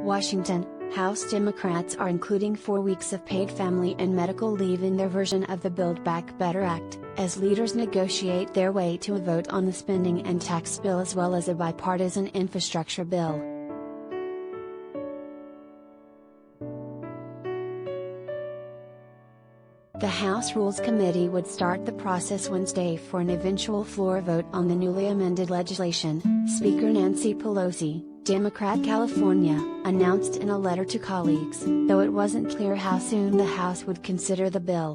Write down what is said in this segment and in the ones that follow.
Washington, House Democrats are including 4 weeks of paid family and medical leave in their version of the Build Back Better Act, as leaders negotiate their way to a vote on the spending and tax bill as well as a bipartisan infrastructure bill. The House Rules Committee would start the process Wednesday for an eventual floor vote on the newly amended legislation, Speaker Nancy Pelosi, Democrat California, announced in a letter to colleagues, though it wasn't clear how soon the House would consider the bill.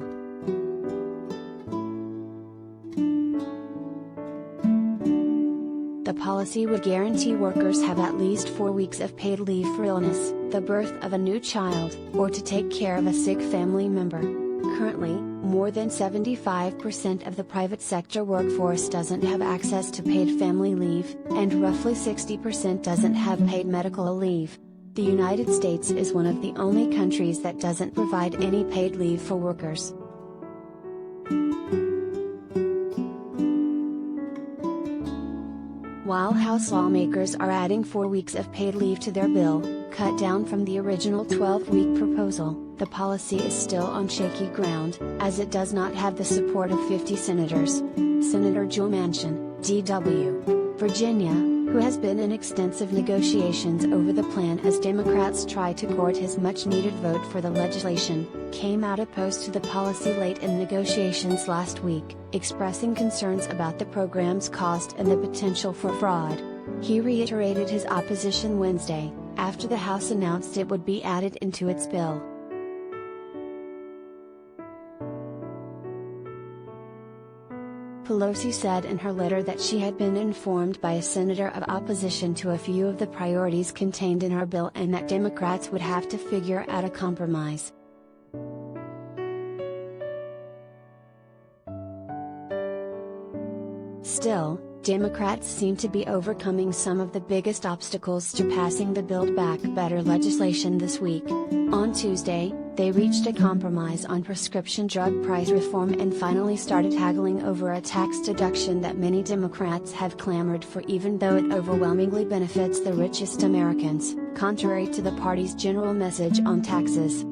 The policy would guarantee workers have at least 4 weeks of paid leave for illness, the birth of a new child, or to take care of a sick family member. Currently, more than 75% of the private sector workforce doesn't have access to paid family leave, and roughly 60% doesn't have paid medical leave. The United States is one of the only countries that doesn't provide any paid leave for workers. While House lawmakers are adding 4 weeks of paid leave to their bill, cut down from the original 12-week proposal, the policy is still on shaky ground, as it does not have the support of 50 senators. Senator Joe Manchin, D.W., Virginia, who has been in extensive negotiations over the plan as Democrats try to court his much-needed vote for the legislation, came out opposed to the policy late in negotiations last week, expressing concerns about the program's cost and the potential for fraud. He reiterated his opposition Wednesday, after the House announced it would be added into its bill. Pelosi said in her letter that she had been informed by a senator of opposition to a few of the priorities contained in her bill and that Democrats would have to figure out a compromise. Still, Democrats seem to be overcoming some of the biggest obstacles to passing the Build Back Better legislation this week. On Tuesday, they reached a compromise on prescription drug price reform and finally started haggling over a tax deduction that many Democrats have clamored for, even though it overwhelmingly benefits the richest Americans, contrary to the party's general message on taxes.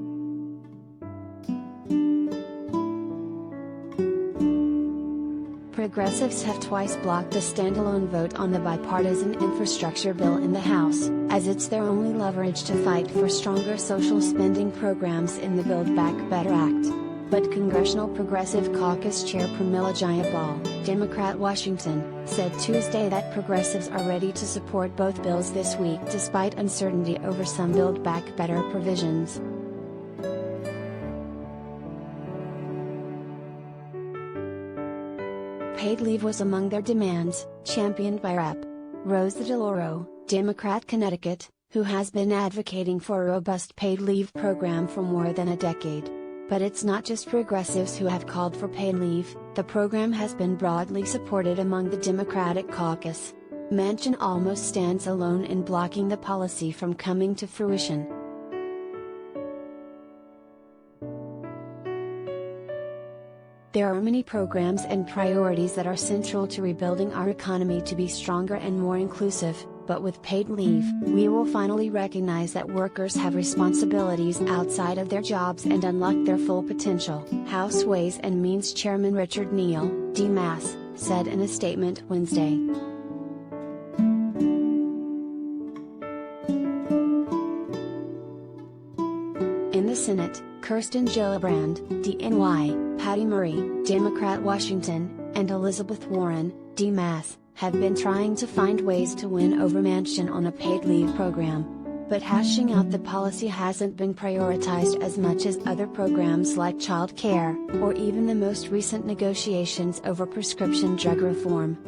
Progressives have twice blocked a standalone vote on the bipartisan infrastructure bill in the House, as it's their only leverage to fight for stronger social spending programs in the Build Back Better Act. But Congressional Progressive Caucus Chair Pramila Jayapal, Democrat Washington, said Tuesday that progressives are ready to support both bills this week despite uncertainty over some Build Back Better provisions. Paid leave was among their demands, championed by Rep. Rosa DeLauro, Democrat Connecticut, who has been advocating for a robust paid leave program for more than a decade. But it's not just progressives who have called for paid leave, the program has been broadly supported among the Democratic caucus. Manchin almost stands alone in blocking the policy from coming to fruition. There are many programs and priorities that are central to rebuilding our economy to be stronger and more inclusive, but with paid leave, we will finally recognize that workers have responsibilities outside of their jobs and unlock their full potential, House Ways and Means Chairman Richard Neal, D.Mass., said in a statement Wednesday. In the Senate, Kirsten Gillibrand, DNY, Patty Murray, Democrat Washington, and Elizabeth Warren, D.Mass., have been trying to find ways to win over Manchin on a paid leave program. But hashing out the policy hasn't been prioritized as much as other programs like child care, or even the most recent negotiations over prescription drug reform.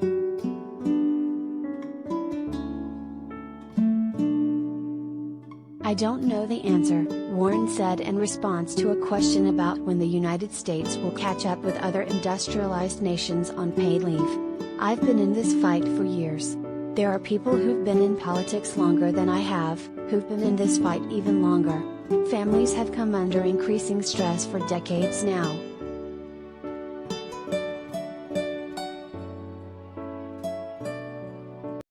I don't know the answer, Warren said in response to a question about when the United States will catch up with other industrialized nations on paid leave. I've been in this fight for years. There are people who've been in politics longer than I have, who've been in this fight even longer. Families have come under increasing stress for decades now.